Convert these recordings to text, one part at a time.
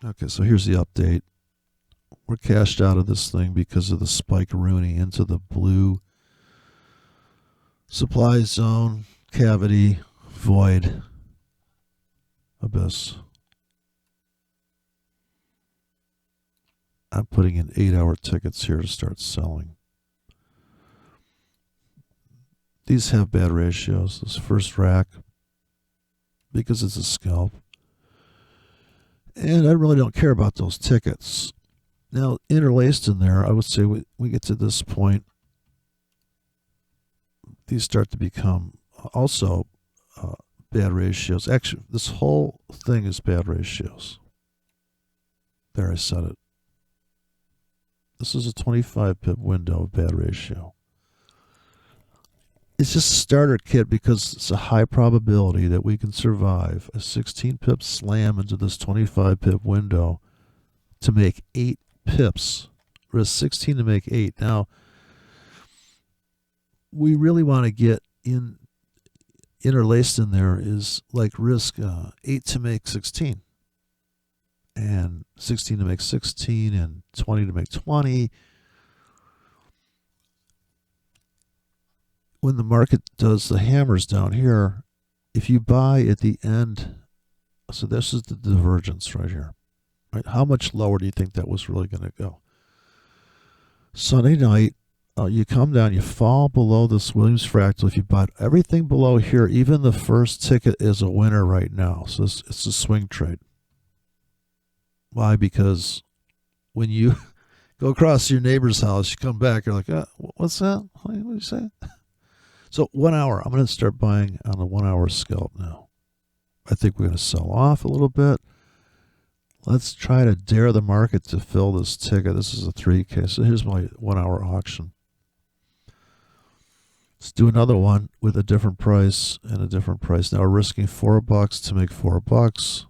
Okay, so here's the update. We're cashed out of this thing because of the spike Rooney into the blue supply zone, cavity, void, abyss. I'm putting in 8-hour tickets here to start selling. These have bad ratios. This first rack, because it's a scalp. And I really don't care about those tickets. Now, interlaced in there, I would say we get to this point, these start to become also bad ratios. Actually, this whole thing is bad ratios. There, I said it. This is a 25 pip window of bad ratio. It's just a starter kit because it's a high probability that we can survive a 16 pip slam into this 25 pip window to make 8 pips. Risk 16 to make 8. Now, we really want to get in interlaced in there is like risk 8 to make 16 and 16 to make 16 and 20 to make 20. When the market does the hammers down here, if you buy at the end, so this is the divergence right here. Right? How much lower do you think that was really going to go? Sunday night, you come down, you fall below this Williams fractal. If you bought everything below here, even the first ticket is a winner right now. So it's a swing trade. Why? Because when you go across your neighbor's house, you come back, you're like, what's that? What did you say? So 1 hour, I'm going to start buying on a 1 hour scalp now. I think we're going to sell off a little bit. Let's try to dare the market to fill this ticket. This is a 3K. So here's my 1 hour auction. Let's do another one with a different price and a different price. Now we're risking $4 to make $4.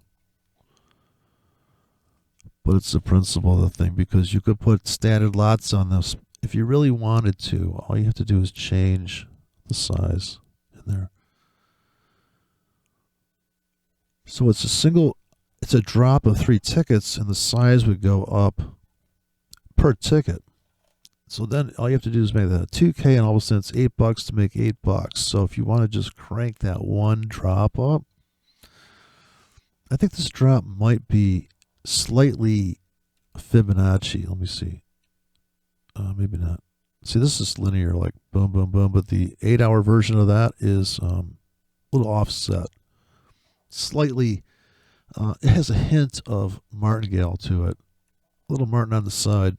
But it's the principle of the thing, because you could put standard lots on this. If you really wanted to, all you have to do is change the size in there. So it's a drop of 3 tickets, and the size would go up per ticket. So then all you have to do is make that 2K, and all of a sudden it's $8 to make $8. So if you want to just crank that one drop up, I think this drop might be slightly Fibonacci. Let me see. Maybe not. See, this is linear, like boom, boom, boom. But the 8 hour version of that is a little offset. Slightly, it has a hint of martingale to it. A little martin on the side.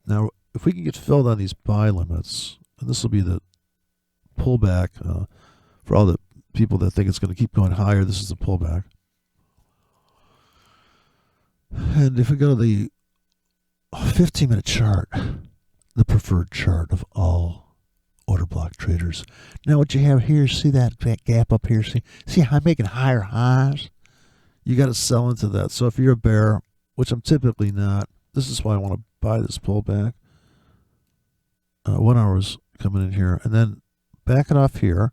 Now, if we can get filled on these buy limits, and this will be the pullback for all the people that think it's going to keep going higher, this is the pullback. And if we go to the 15-minute chart, the preferred chart of all order block traders. Now what you have here, see that gap up here? See how I'm making higher highs? You got to sell into that. So if you're a bear, which I'm typically not, this is why I want to buy this pullback. 1 hour's coming in here, and then back it off here,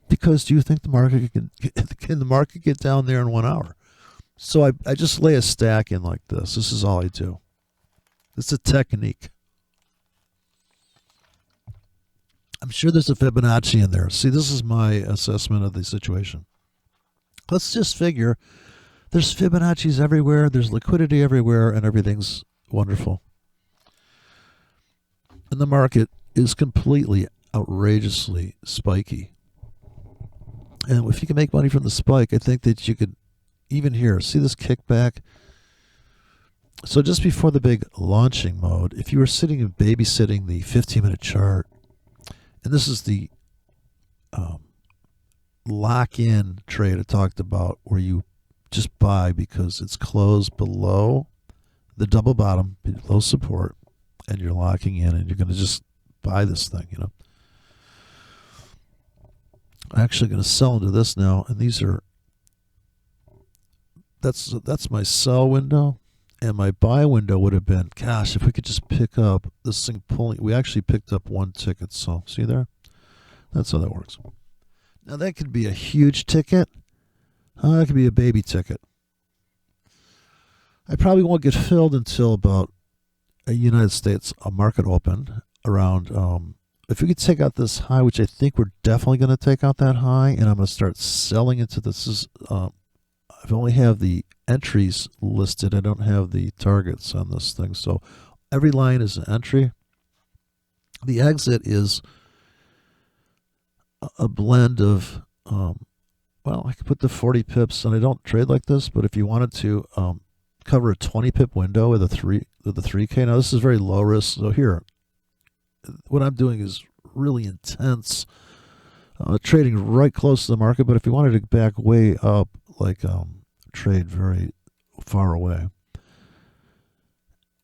because do you think the market can the market get down there in 1 hour? So I just lay a stack in like this. This is all I do. It's a technique. I'm sure there's a Fibonacci in there. See, this is my assessment of the situation. Let's just figure there's Fibonacci's everywhere, there's liquidity everywhere, and everything's wonderful. And the market is completely outrageously spiky. And if you can make money from the spike, I think that you could, even here, see this kickback? So just before the big launching mode, if you were sitting and babysitting the 15-minute chart, and this is the lock-in trade I talked about, where you just buy because it's closed below the double bottom, below support, and you're locking in, and you're going to just buy this thing, you know. I'm actually going to sell into this now, and these are, that's my sell window. And my buy window would have been, gosh, if we could just pick up this thing pulling. We actually picked up 1 ticket. So see there? That's how that works. Now that could be a huge ticket. That could be a baby ticket. I probably won't get filled until about a United States market open around. If we could take out this high, which I think we're definitely going to take out that high, and I'm going to start selling into this. I've only have the entries listed. I don't have the targets on this thing. So every line is an entry. The exit is a blend of, well, I could put the 40 pips, and I don't trade like this, but if you wanted to cover a 20 pip window with a 3K, now this is very low risk. So here, what I'm doing is really intense trading right close to the market, but if you wanted to back way up, like trade very far away,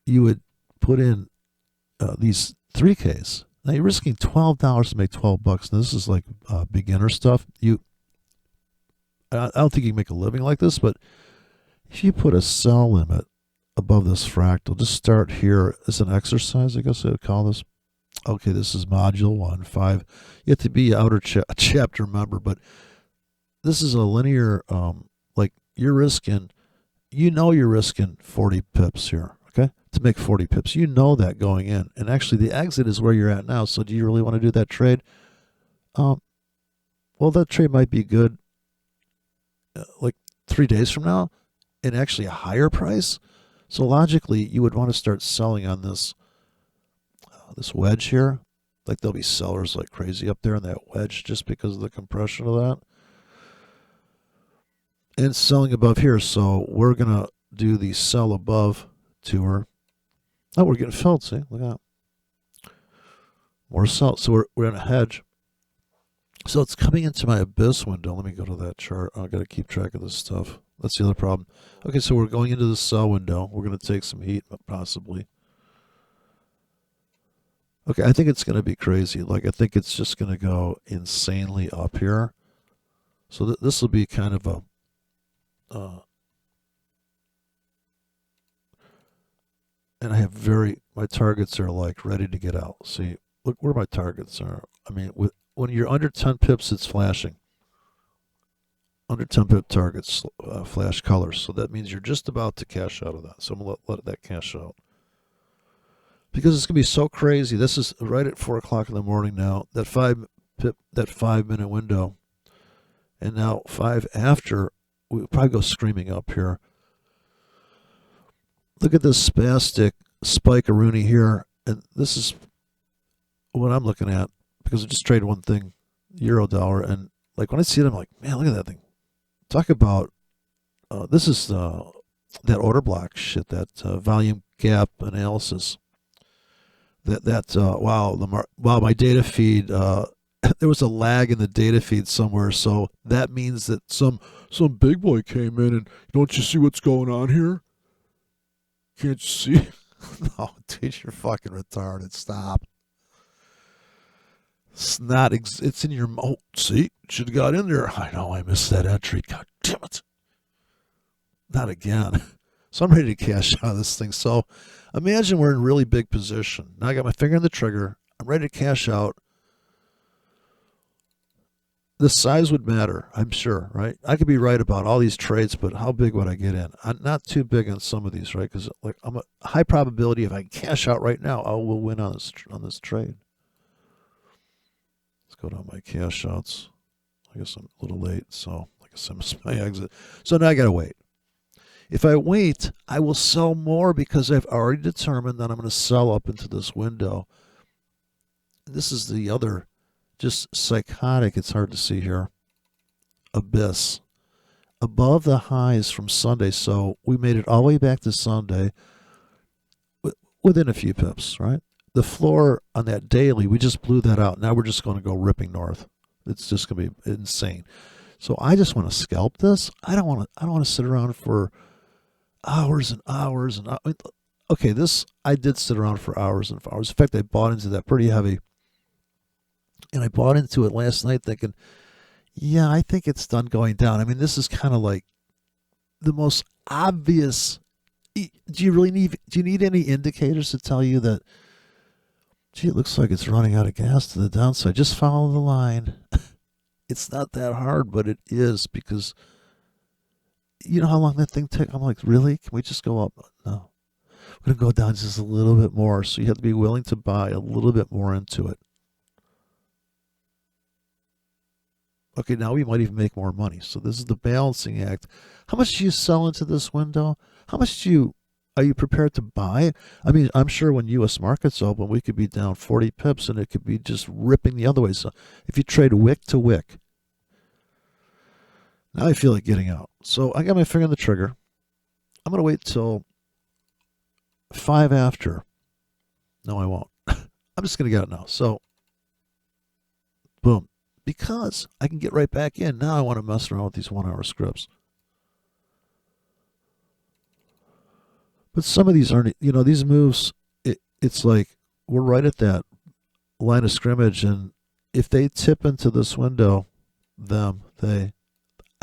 you would put in these 3Ks. Now you're risking $12 to make $12. Now this is like beginner stuff. I don't think you can make a living like this, but if you put a sell limit above this fractal, just start here as an exercise, I guess I would call this. Okay, this is module 1, 5. You have to be outer chapter member, but this is a linear, like you're risking, you're risking 40 pips here, okay, to make 40 pips. You know that going in. And actually, the exit is where you're at now. So do you really want to do that trade? Well, that trade might be good like 3 days from now and actually a higher price. So logically, you would want to start selling on this wedge here. Like there'll be sellers like crazy up there in that wedge just because of the compression of that. And selling above here. So we're going to do the sell above tour. Oh, we're getting filled. See, look at that. More sell. So we're in a hedge. So it's coming into my abyss window. Let me go to that chart. I've got to keep track of this stuff. That's the other problem. Okay, so we're going into the sell window. We're going to take some heat, possibly. Okay, I think it's going to be crazy. Like, I think it's just going to go insanely up here. So this will be kind of a... and I have my targets are like ready to get out. See, look where my targets are. I mean, when you're under 10 pips, it's flashing. Under 10 pip targets flash colors. So that means you're just about to cash out of that. So I'm going to let that cash out. Because it's going to be so crazy. This is right at 4 o'clock in the morning now. That 5-minute window. And now 5 after, we'll probably go screaming up here. Look at this spastic spike-a-rooney here. And this is what I'm looking at. Because I just traded one thing, euro dollar. And like when I see it, I'm like, man, look at that thing. Talk about, this is that order block shit, that volume gap analysis. Wow, my data feed, there was a lag in the data feed somewhere, so that means that some big boy came in and, don't you see what's going on here? Can't you see? No, dude, you're fucking retarded. Stop. It's not, it's in your, see, should have got in there. I know, I missed that entry. God damn it. Not again. So I'm ready to cash out of this thing. So imagine we're in really big position. Now I got my finger on the trigger. I'm ready to cash out. The size would matter, I'm sure, right? I could be right about all these trades, but how big would I get in? I'm not too big on some of these, right? Because like I'm a high probability if I cash out right now, I will win on this trade. Let's go down my cash outs. I guess I'm a little late, so I guess I missed my exit. So now I gotta wait. If I wait, I will sell more because I've already determined that I'm going to sell up into this window. This is the other, just psychotic, it's hard to see here, abyss. Above the highs from Sunday, so we made it all the way back to Sunday within a few pips, right? The floor on that daily, we just blew that out. Now we're just going to go ripping north. It's just going to be insane. So I just want to scalp this. I don't want to sit around for hours and hours and hours. Okay, this I did sit around for hours and hours. In fact, I bought into that pretty heavy, and I bought into it last night thinking, yeah, I think it's done going down. I mean, this is kind of like the most obvious. Do you need any indicators to tell you that, gee, it looks like it's running out of gas to the downside? Just follow the line. It's not that hard, but it is, because You know how long that thing took? I'm like, really? Can we just go up? No. We're going to go down just a little bit more. So you have to be willing to buy a little bit more into it. Okay, now we might even make more money. So this is the balancing act. How much do you sell into this window? How much do you are you prepared to buy? I mean, I'm sure when U.S. markets open, we could be down 40 pips, and it could be just ripping the other way. So if you trade wick to wick, now I feel like getting out. So I got my finger on the trigger. I'm going to wait till 5 after. No, I won't. I'm just going to get out now. So, boom. Because I can get right back in. Now I want to mess around with these 1-hour scripts. But some of these aren't, these moves, it's like we're right at that line of scrimmage. And if they tip into this window, that's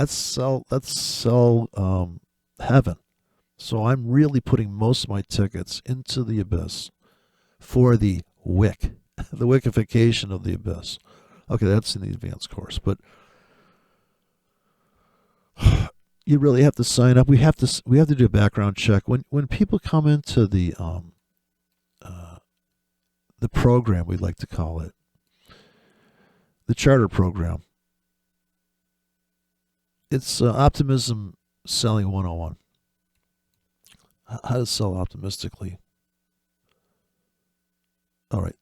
sell heaven. So I'm really putting most of my tickets into the abyss for the wick, the wickification of the abyss. Okay, that's in the advanced course, but you really have to sign up. We have to do a background check when people come into the program, we'd like to call it the charter program. It's optimism selling 101. How to sell optimistically. All right.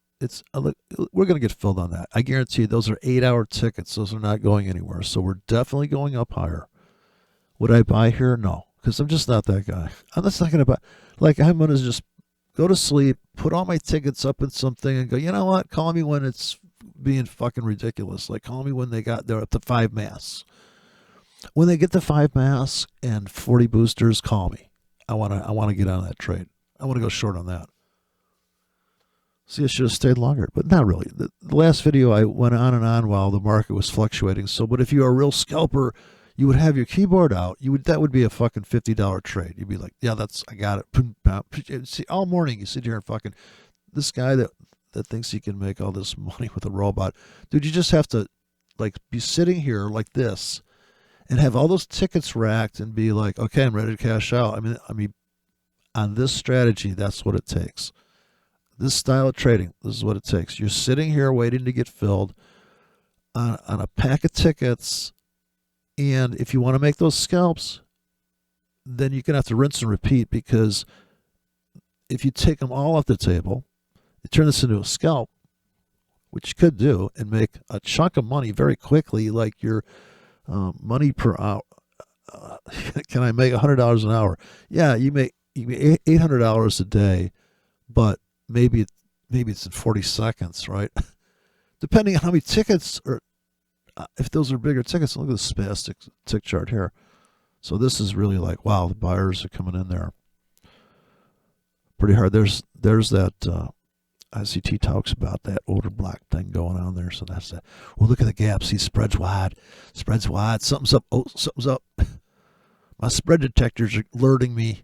We're going to get filled on that. I guarantee you those are 8-hour tickets. Those are not going anywhere. So we're definitely going up higher. Would I buy here? No, because I'm just not that guy. I'm just not going to buy. Like, I'm going to just go to sleep, put all my tickets up in something, and go, you know what? Call me when it's being fucking ridiculous. Like, call me when they're up to 5 masks. When they get to 5 masks and 40 boosters, call me. I want to get on that trade. I want to go short on that. See, I should have stayed longer, but not really. The last video, I went on and on while the market was fluctuating. So, but if you're a real scalper, you would have your keyboard out. That would be a fucking $50 trade. You'd be like, yeah, I got it. See, all morning you sit here and fucking this guy that thinks he can make all this money with a robot, dude. You just have to like be sitting here like this and have all those tickets racked and be like, okay, I'm ready to cash out. I mean, on this strategy, that's what it takes. This style of trading, this is what it takes. You're sitting here waiting to get filled on a pack of tickets, and if you want to make those scalps, then you're going to have to rinse and repeat, because if you take them all off the table, you turn this into a scalp, which you could do, and make a chunk of money very quickly, like your money per hour. Can I make $100 an hour? Yeah, you make $800 a day, but maybe it's in 40 seconds, right? Depending on how many tickets, or if those are bigger tickets. Look at the spastic tick chart here. So this is really like, wow, the buyers are coming in there pretty hard. There's that ICT talks about that order block thing going on there. So that's that. Well, look at the gaps. He spreads wide. Something's up. Oh, something's up. My spread detectors are alerting me.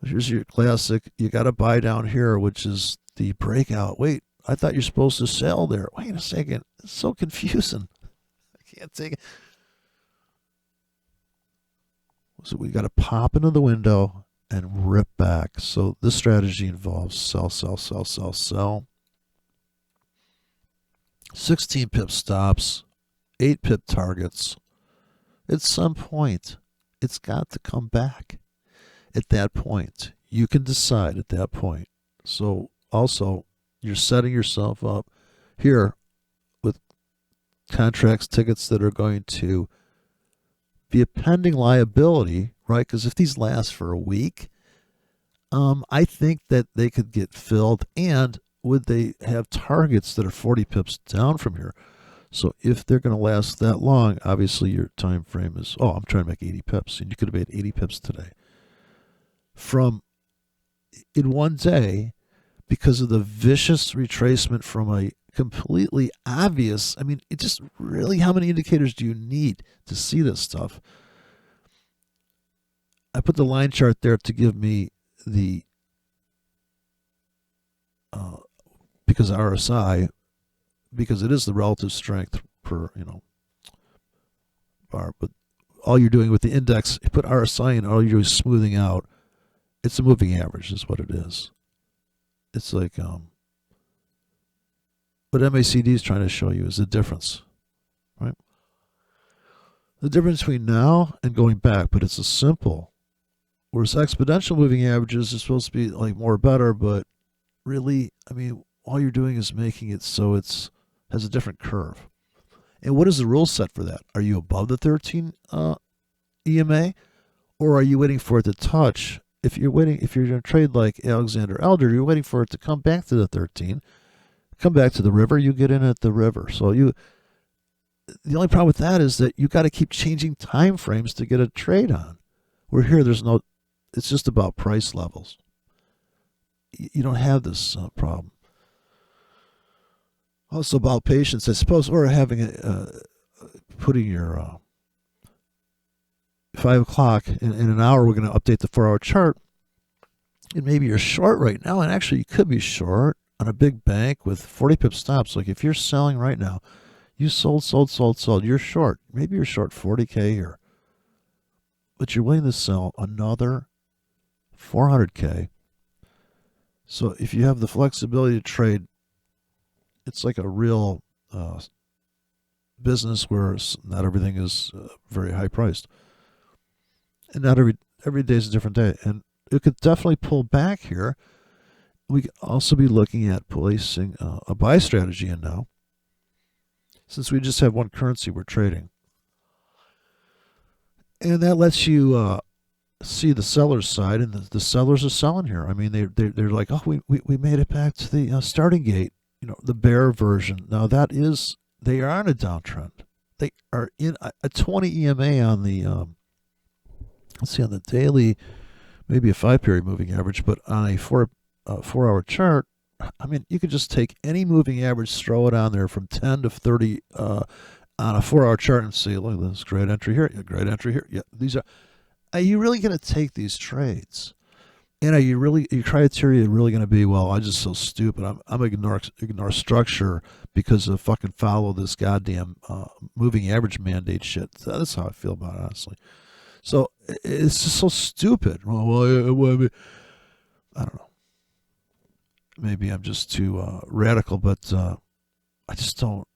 Here's your classic. You got to buy down here, which is the breakout. Wait, I thought you're supposed to sell there. Wait a second. It's so confusing. I can't take it. So we got to pop into the window and rip back. So this strategy involves sell, sell, sell, sell, sell. 16 pip stops, 8 pip targets. At some point, it's got to come back. At that point, you can decide at that point. So also, you're setting yourself up here with contracts, tickets that are going to be a pending liability, right? Because if these last for a week, I think that they could get filled. And would they have targets that are 40 pips down from here? So if they're going to last that long, obviously your time frame is, I'm trying to make 80 pips, and you could have made 80 pips today. From in one day, because of the vicious retracement from a completely obvious, it just really, how many indicators do you need to see this stuff? I put the line chart there to give me the, because RSI, because it is the relative strength per, bar, but all you're doing with the index, you put RSI in, all you're doing is smoothing out. It's a moving average is what it is. It's like what MACD is trying to show you is the difference, right? The difference between now and going back, but it's a simple. Whereas exponential moving averages is supposed to be like more better, but really, I mean, all you're doing is making it so it's has a different curve. And what is the rule set for that? Are you above the 13 EMA, or are you waiting for it to touch? If you're going to trade like Alexander Elder, you're waiting for it to come back to the 13, come back to the river. You get in at the river. So the only problem with that is that you got to keep changing time frames to get a trade on. Where here, it's just about price levels. You don't have this problem. Also about patience, I suppose, or having putting your 5 o'clock in an hour. We're going to update the 4-hour chart, and maybe you're short right now, and actually you could be short on a big bank with 40 pip stops. Like if you're selling right now, you sold, you're short. Maybe you're short 40K here, but you're willing to sell another 400K. So if you have the flexibility to trade, it's like a real business where not everything is very high priced, and not every day is a different day. And it could definitely pull back here. We could also be looking at placing a buy strategy in now, since we just have one currency we're trading, and that lets you see the seller's side, and the sellers are selling here. I mean, they're like, oh, we made it back to the starting gate. The bear version. Now they are on a downtrend. They are in a 20 EMA on the, let's see, on the daily, maybe a 5-period moving average, but on a 4-hour chart, I mean, you could just take any moving average, throw it on there from 10 to 30 on a 4-hour chart and see, look at this, great entry here, great entry here. Yeah, are you really going to take these trades? And your criteria really going to be, well, I'm just so stupid. I'm ignore structure because of fucking follow this goddamn moving average mandate shit. That's how I feel about it, honestly. So it's just so stupid. Well, I don't know. Maybe I'm just too radical, but I just don't.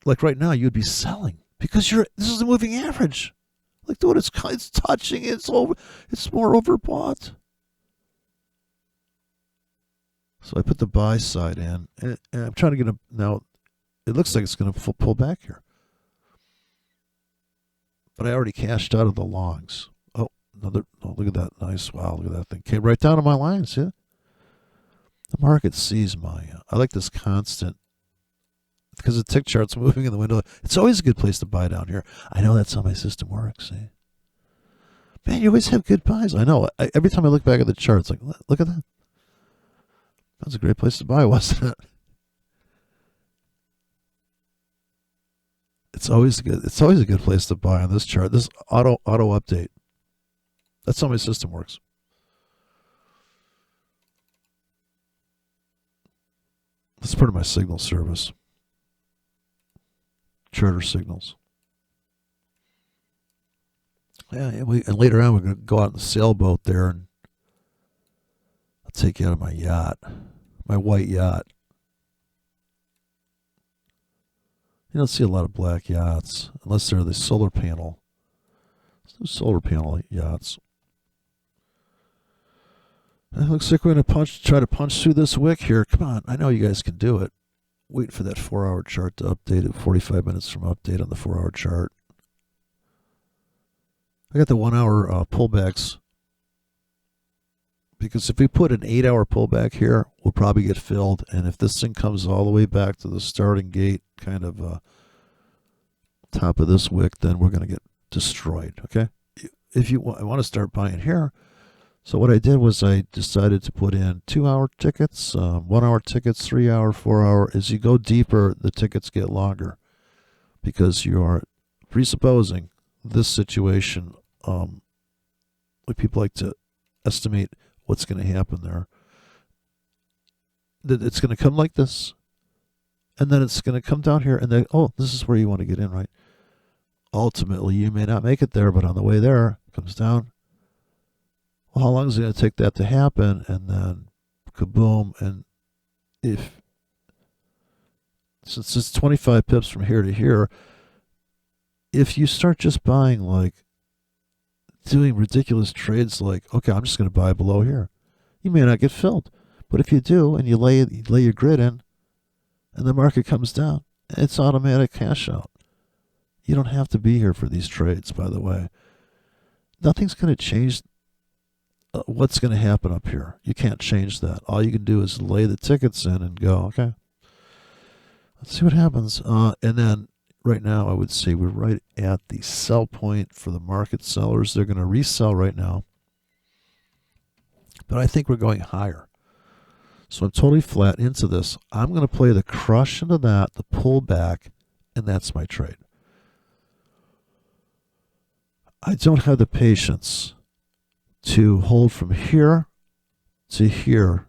Like right now, you'd be selling because this is the moving average. Like, dude, it's touching. It's more overbought. So I put the buy side in, and I'm trying to get now. It looks like it's going to pull back here, but I already cashed out of the longs. Oh, look at that, nice! Wow, look at that thing. Came right down to my lines. Yeah, the market sees I like this constant because the tick chart's moving in the window. It's always a good place to buy down here. I know that's how my system works. See, man, you always have good buys. I know. Every time I look back at the chart, it's like, look at that. That's a great place to buy, wasn't it? It's always good. It's always a good place to buy on this chart. This auto update. That's how my system works. That's part of my signal service. Charter signals. Yeah, and later on we're going to go out in the sailboat there, and I'll take you out of my yacht. My white yacht. You don't see a lot of black yachts unless they're the solar panel. Solar panel yachts. It looks like we're going to try to punch through this wick here. Come on, I know you guys can do it. Wait for that 4-hour chart to update at 45 minutes from update on the 4-hour chart. I got the 1-hour pullbacks. Because if we put an 8-hour pullback here, we'll probably get filled. And if this thing comes all the way back to the starting gate, kind of top of this wick, then we're going to get destroyed. Okay? If you want to start buying here, so what I did was I decided to put in 2-hour tickets, 1-hour tickets, 3-hour, 4-hour. As you go deeper, the tickets get longer because you are presupposing this situation. Like people like to estimate what's going to happen there. That it's going to come like this, and then it's going to come down here, and then, oh, this is where you want to get in, right? ultimately you may not make it there, but on the way there, it comes down. Well, how long is it going to take that to happen? And then kaboom. And if, since it's 25 pips from here to here, if you start just buying, like, doing ridiculous trades like, okay, I'm just going to buy below here, you may not get filled. But if you do and you lay your grid in and the market comes down, it's automatic cash out. You don't have to be here for these trades, by the way. Nothing's going to change what's going to happen up here. You can't change that. All you can do is lay the tickets in and go, okay, let's see what happens. And then right now, I would say we're right at the sell point for the market sellers. They're going to resell right now. But I think we're going higher. So I'm totally flat into this. I'm going to play the crush into that, the pullback, and that's my trade. I don't have the patience to hold from here to here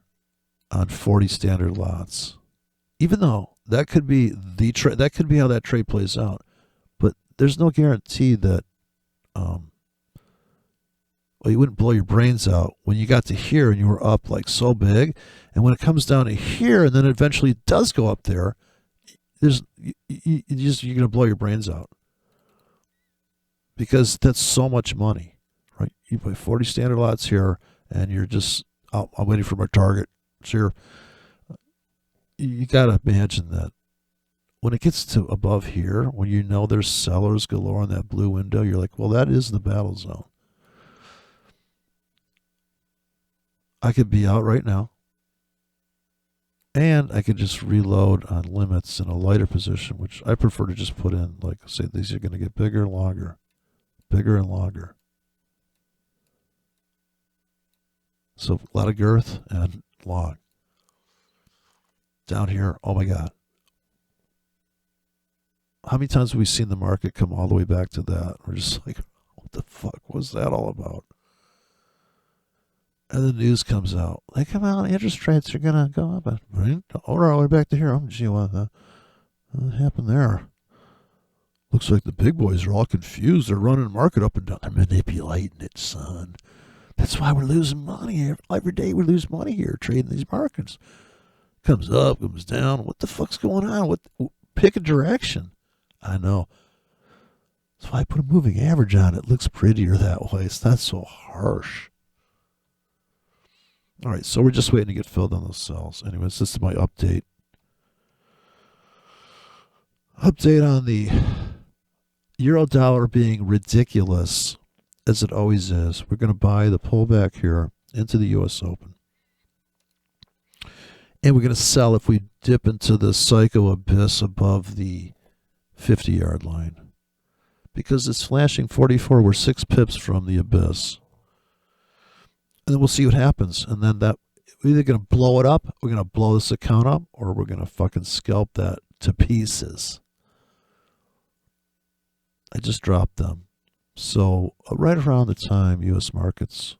on 40 standard lots. Even though that could be that could be how that trade plays out. But there's no guarantee that you wouldn't blow your brains out when you got to here and you were up like so big, and when it comes down to here and then eventually it does go up there, you're going to blow your brains out, because that's so much money, right? You buy 40 standard lots here and you're just, oh, I'm waiting for my target. So you got to imagine that when it gets to above here, when you know there's sellers galore in that blue window, you're like, well, that is the battle zone. I could be out right now, and I could just reload on limits in a lighter position, which I prefer to just put in, like, say, these are going to get bigger and longer, bigger and longer. So a lot of girth and long. Down here, oh my God. How many times have we seen the market come all the way back to that? We're just like, what the fuck was that all about? And the news comes out. They come out, interest rates are going to go up. All the way back to here. Oh, gee, what happened there? Looks like the big boys are all confused. They're running the market up and down. They're manipulating it, son. That's why we're losing money. Every day we lose money here trading these markets. Comes up, comes down. What the fuck's going on? Pick a direction. I know. That's why I put a moving average on it. It looks prettier that way. It's not so harsh. All right, so we're just waiting to get filled on those cells. Anyways, this is my update. Update on the euro dollar being ridiculous, as it always is. We're going to buy the pullback here into the U.S. Open. And we're going to sell if we dip into the psycho abyss above the 50-yard line. Because it's flashing 44. We're 6 pips from the abyss. And then we'll see what happens. And then we're either going to blow it up, we're going to blow this account up, or we're going to fucking scalp that to pieces. I just dropped them. So right around the time U.S. markets,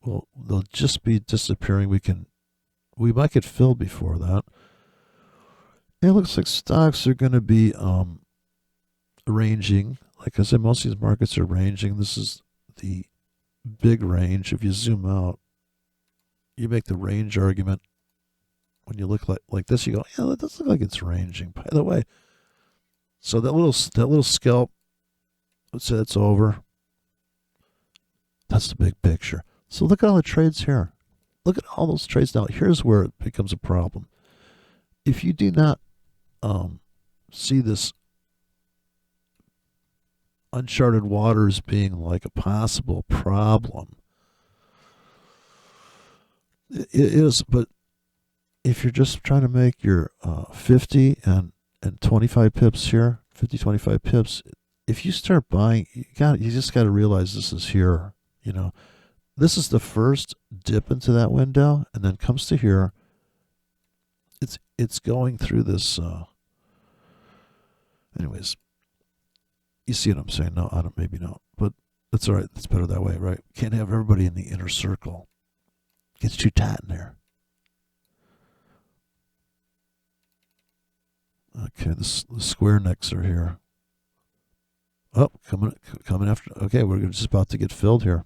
well, they'll just be disappearing. We might get filled before that. And it looks like stocks are going to be ranging. Like I said, most of these markets are ranging. This is the big range. If you zoom out, you make the range argument. When you look like this, you go, yeah, that does look like it's ranging. By the way, so that little scalp, let's say that's over. That's the big picture. So look at all the trades here. Look at all those trades now. Here's where it becomes a problem. If you do not see this uncharted waters being like a possible problem, it is. But if you're just trying to make your 50 and 25 pips here, 50, 25 pips, if you start buying, you just got to realize this is here. You know, this is the first dip into that window, and then comes to here. It's going through this. Anyways, you see what I'm saying? No, I don't. Maybe not, but that's all right. That's better that way, right? Can't have everybody in the inner circle. Gets too tight in there. Okay, the square necks are here. Oh, coming after. Okay, we're just about to get filled here.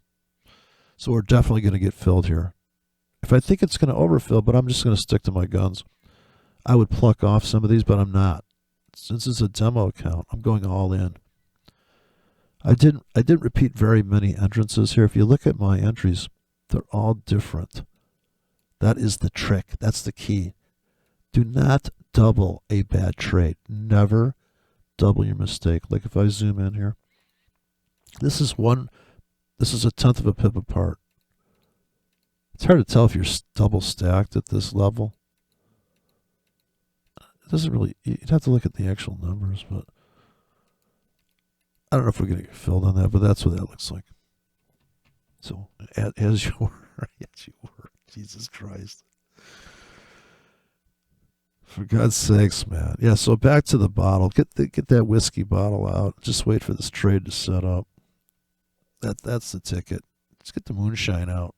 So we're definitely going to get filled here. If I think it's going to overfill, but I'm just going to stick to my guns. I would pluck off some of these, but I'm not. Since it's a demo account, I'm going all in. I didn't repeat very many entrances here. If you look at my entries, they're all different. That is the trick. That's the key. Do not double a bad trade. Never double your mistake. Like if I zoom in here, this is a tenth of a pip apart. It's hard to tell if you're double stacked at this level. It doesn't really, you'd have to look at the actual numbers, but I don't know if we're going to get filled on that, but that's what that looks like. So, as you were, Jesus Christ. For God's sakes, man. Yeah, so back to the bottle. Get that whiskey bottle out. Just wait for this trade to set up. That's the ticket. Let's get the moonshine out.